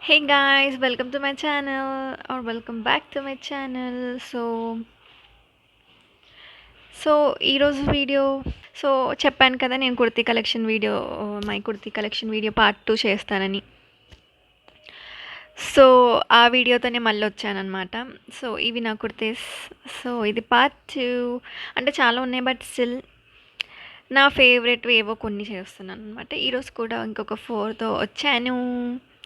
Hey guys, welcome to my channel or welcome back to my channel. So ఈరోజు video చెప్పాను కదా నేను kurti collection video my kurti collection video part 2 చేస్తానని. So ఆ వీడియోతోనే మళ్ళీ వచ్చానన్నమాట. సో ఇవి నా కుర్తీస్. సో ఇది పార్ట్ 2 అంటే చాలా ఉన్నాయి బట్ స్టిల్ నా ఫేవరెట్వి ఏవో కొన్ని చేస్తున్నాను అనమాట. ఈరోజు కూడా ఇంకొక 4తో వచ్చాను.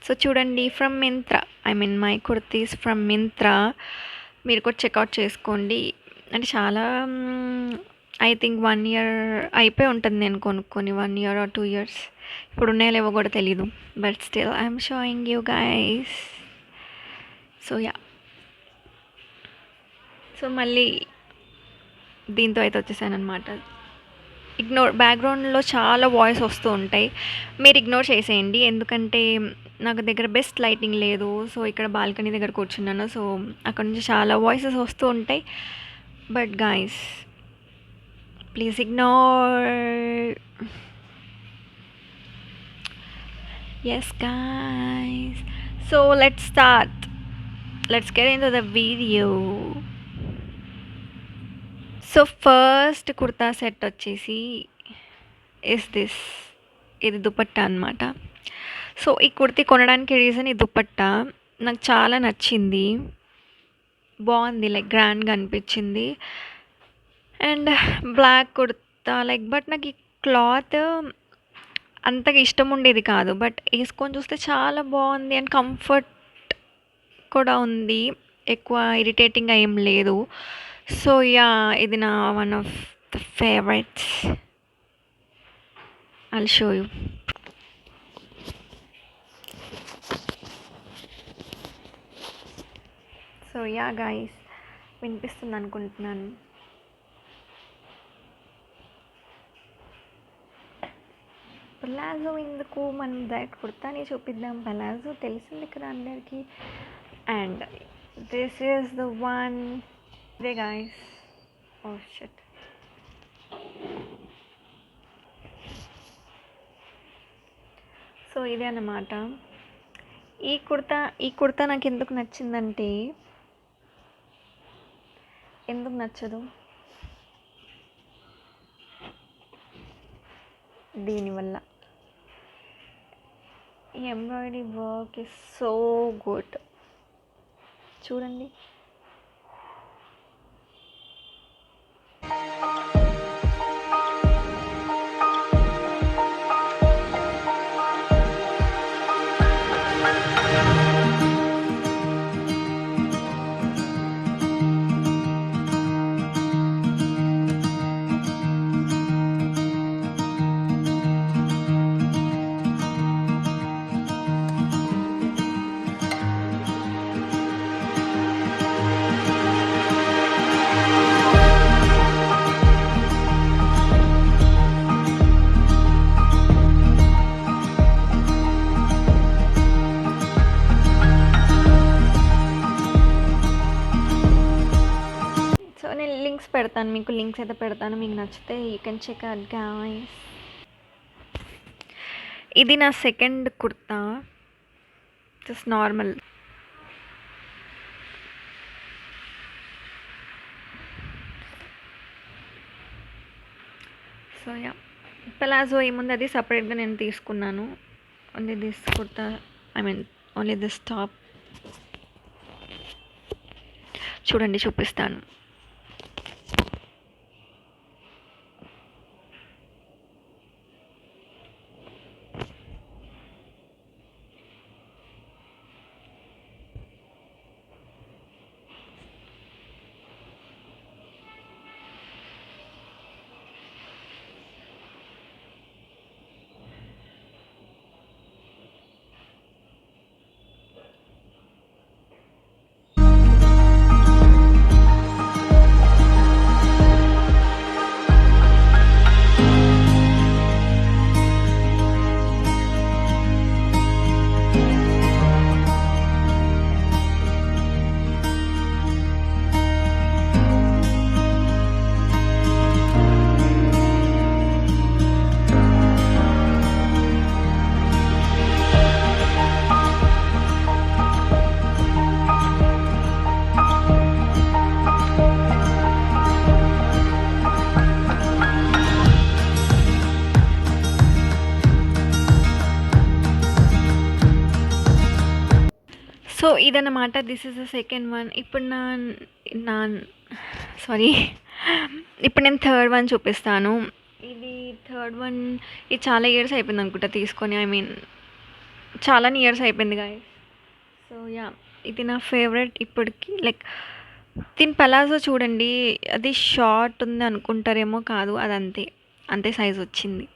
సో చూడండి, from Myntra, I mean my kurtis from Myntra. మీరు కూడా చెక్అవుట్ చేసుకోండి. అంటే చాలా ఐ థింక్ 1 ఇయర్ అయిపోయి ఉంటుంది నేను కొనుక్కొని. 1 ఇయర్ ఆర్ 2 ఇయర్స్. ఇప్పుడు ఉన్నాయో లేవో కూడా తెలీదు. But still I'm showing you guys. So yeah, so మళ్ళీ దీంతో అయితే వచ్చేసాను అనమాట. బ్యాక్గ్రౌండ్లో చాలా వాయిస్ వస్తూ ఉంటాయి, మీరు ఇగ్నోర్ చేసేయండి. ఎందుకంటే నాకు దగ్గర బెస్ట్ లైటింగ్ లేదు. సో ఇక్కడ బాల్కనీ దగ్గర కూర్చున్నాను. సో అక్కడ నుంచి చాలా వాయిసెస్ వస్తూ ఉంటాయి. But guys please ignore. Yes guys, so let's start. Let's get into the video. So first kurta set వచ్చేసి ఇది దుపట్టా అనమాట. సో ఈ కుర్తీ కొనడానికి రీజన్ ఈ దుపట్టా నాకు చాలా నచ్చింది, బాగుంది, లైక్ గ్రాండ్గా అనిపించింది. And black kurta like, but నాకు ఈ క్లాత్ అంతగా ఇష్టం ఉండేది కాదు. బట్ వేసుకొని చూస్తే చాలా బాగుంది అండ్ కంఫర్ట్ కూడా ఉంది, ఎక్కువ ఇరిటేటింగ్గా ఏం లేదు. సో యా, ఇది నా one of the favourites. I'll show you. So yeah guys, వినిపిస్తుంది అనుకుంటున్నాను. పలాజో ఎందుకు, మనం డైరెక్ట్ కుర్తాని చూపిద్దాం. పలాజో తెలిసింది ఇక్కడ అందరికీ. And this is the one. ఇదే గైస్. Oh shit. సో ఇదే అన్నమాట. ఈ కుర్తా నాకు ఎందుకు నచ్చిందంటే, ఎందుకు నచ్చదు, దీనివల్ల ఈ embroidery work is so good. చూడండి, పెడతాను మీకు, లింక్స్ అయితే పెడతాను. మీకు నచ్చితే you can check out guys. ఇది నా second kurta, just normal. So yeah, palazzo ఏముంది అది సపరేట్గా నేను తీసుకున్నాను. Only this kurta, I mean only this top. చూడండి, చూపిస్తాను. సో ఇదన్నమాట. This is the second one. ఇప్పుడు నా సారీ ఇప్పుడు నేను థర్డ్ వన్ చూపిస్తాను. ఇది థర్డ్ వన్. ఇది చాలా ఇయర్స్ అయిపోయింది అనుకుంటా తీసుకొని. ఐ మీన్ చాలా ఇయర్స్ అయిపోయింది గాయస్. సో యా, ఇది నా ఫేవరెట్ ఇప్పటికి. లైక్ దీని పలాజో చూడండి, అది షార్ట్ ఉంది అనుకుంటారేమో, కాదు, అది అంతే అంతే సైజ్ వచ్చింది.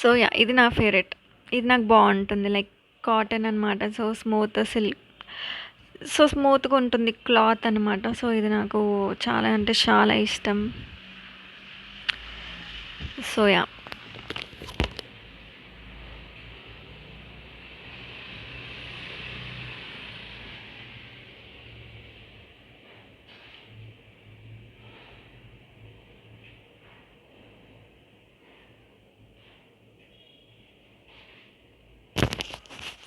సో యా, ఇది నా ఫేవరెట్. ఇది నాకు బాగుంటుంది. లైక్ కాటన్ అనమాట. సో స్మూత్ సిల్క్, సో స్మూత్గా ఉంటుంది క్లాత్ అనమాట. సో ఇది నాకు చాలా అంటే చాలా ఇష్టం. సో యా,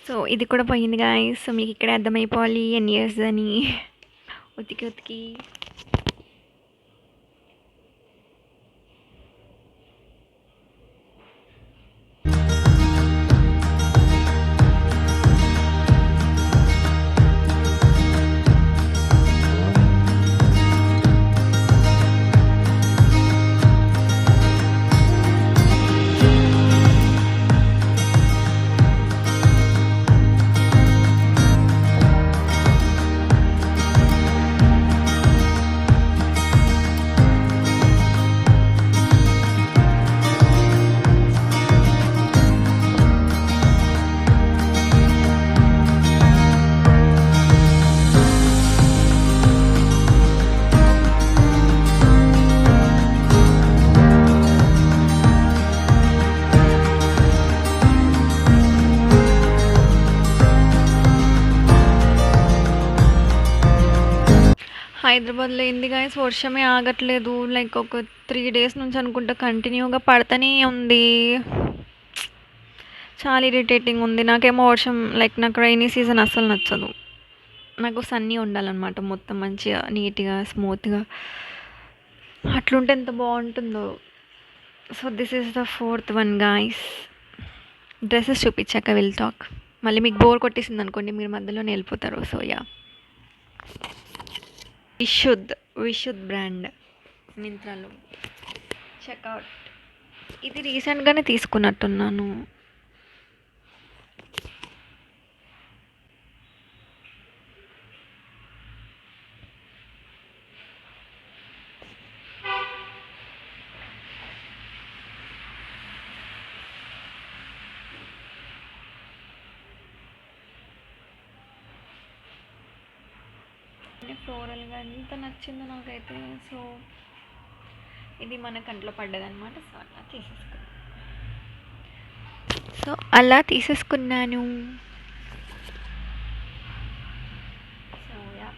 సో ఇది కూడా పోయింది గాయస్. సో మీకు ఇక్కడే అర్థమైపోవాలి ఎన్ని ఇయర్స్ అని. ఉతికి ఉతికి హైదరాబాద్లో ఏంది గాయస్, వర్షమే ఆగట్లేదు. లైక్ ఒక 3 డేస్ నుంచి అనుకుంటా కంటిన్యూగా పడతానే ఉంది. చాలా ఇరిటేటింగ్ ఉంది. నాకేమో వర్షం, లైక్ నాకు రైనీ సీజన్ అస్సలు నచ్చదు. నాకు సన్నీ ఉండాలన్నమాట, మొత్తం మంచిగా నీట్గా స్మూత్గా. అట్లుంటే ఎంత బాగుంటుందో. So this is the fourth one guys. Dresses చూపించాక విల్ టాక్. మళ్ళీ మీకు బోర్ కొట్టేసింది అనుకోండి, మీరు మధ్యలోనే వెళ్ళిపోతారు. సో యా, విశుద్ధ్ బ్రాండ్ మింత్రాలో చెక్అవుట్. ఇది రీసెంట్గానే తీసుకున్నట్టున్నాను. ఫ్లోరల్గా ఎంత నచ్చిందో నాకైతే. సో ఇది మన కంట్లో పడ్డదనమాట. సో అలా తీసేసుకున్నాను. సో యా,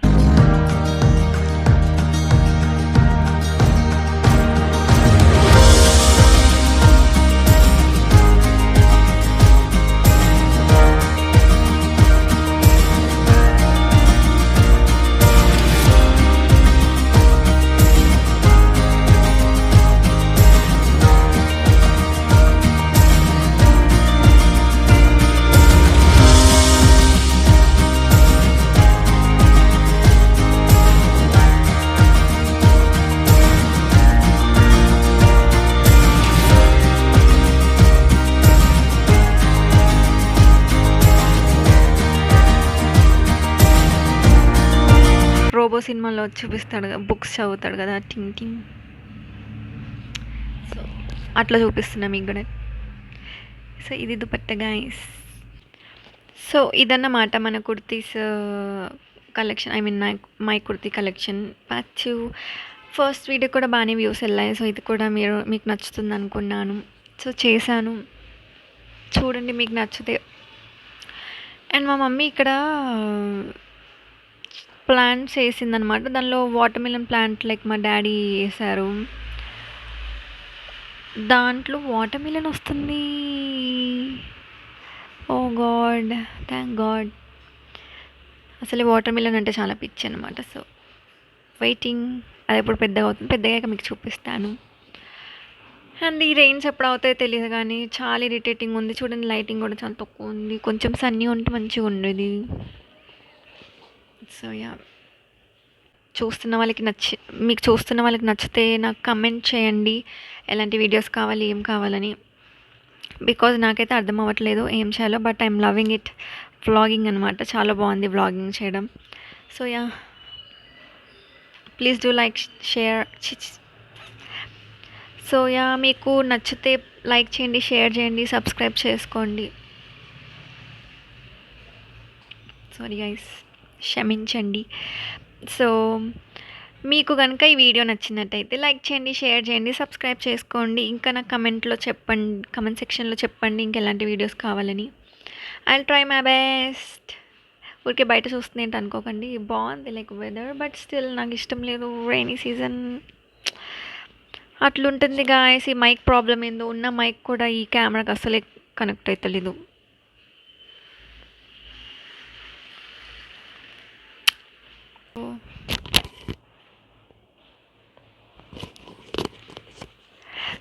రోబో సినిమాలో చూపిస్తాడు కదా, బుక్స్ చదువుతాడు కదా, టింగ్ టింగ్. సో అట్లా చూపిస్తున్నా మీకు కూడా. సో ఇది దుపట్ట గాయస్. సో ఇదన్నమాట మన kurtis collection. I mean my kurti collection. Part 2 first video కూడా బాగానే వ్యూస్ వెళ్ళాయి. సో ఇది కూడా మీకు నచ్చుతుంది అనుకున్నాను. సో చేశాను, చూడండి మీకు నచ్చితే. అండ్ మా మమ్మీ ఇక్కడ ప్లాంట్స్ వేసిందనమాట. దానిలో వాటర్ మిలన్ ప్లాంట్ లైక్ మా డాడీ వేశారు. దాంట్లో వాటర్ మిలన్ వస్తుంది. ఓ గాడ్, థ్యాంక్ గాడ్. అసలు వాటర్ మిలన్ అంటే చాలా పిచ్చి అనమాట. సో వెయిటింగ్, అది ఎప్పుడు పెద్దగా అవుతుంది, పెద్దగా మీకు చూపిస్తాను. అండ్ ఈ రెయిన్స్ ఎప్పుడు అవుతాయో తెలీదు గానీ, చాలా ఇరిటేటింగ్ ఉంది. చూడండి లైటింగ్ గూడా చాలా తక్కువుంది. కొంచెం సన్నీ ఉంటే మంచిగుండేది. So, yeah! చూస్తున్న వాళ్ళకి మీకు చూస్తున్న వాళ్ళకి నచ్చితే నాకు కమెంట్ చేయండి. ఎలాంటి వీడియోస్ కావాలి, ఏం కావాలని. బికాజ్ నాకైతే అర్థం అవ్వట్లేదు ఏం చేయాలో. But I'm loving it. Vlogging అనమాట. చాలా బాగుంది వ్లాగింగ్ చేయడం. So yeah! Please do like, share. So yeah! మీకు నచ్చితే లైక్ చేయండి, షేర్ చేయండి, సబ్స్క్రైబ్ చేసుకోండి. సారీ గైస్, క్షమించండి. సో మీకు కనుక ఈ వీడియో నచ్చినట్టయితే లైక్ చేయండి, షేర్ చేయండి, సబ్స్క్రైబ్ చేసుకోండి. ఇంకా నాకు కమెంట్ సెక్షన్లో చెప్పండి ఇంకెలాంటి వీడియోస్ కావాలని. I will try my best. ఊరికే బయట చూస్తుంది ఏంటి అనుకోకండి, బాగుంది లైక్ వెదర్. బట్ స్టిల్ నాకు ఇష్టం లేదు, రైనీ సీజన్ అట్లుంటుంది గాయస్. ఈ మైక్ ప్రాబ్లం ఏందో, ఉన్న మైక్ కూడా ఈ కెమెరాకి అసలే కనెక్ట్ అవుతలేదు.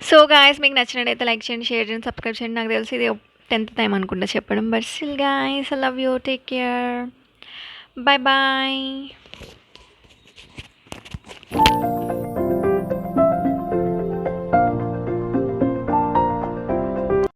సో గాయస్, మీకు నచ్చినట్టయితే లైక్ చేయండి, షేర్ చేయండి, సబ్స్క్రైబ్ చేయండి. నాకు తెలిసి ఇది 10th టైం అనుకుంటా చెప్పడం. But still guys, I love you, take care, bye bye.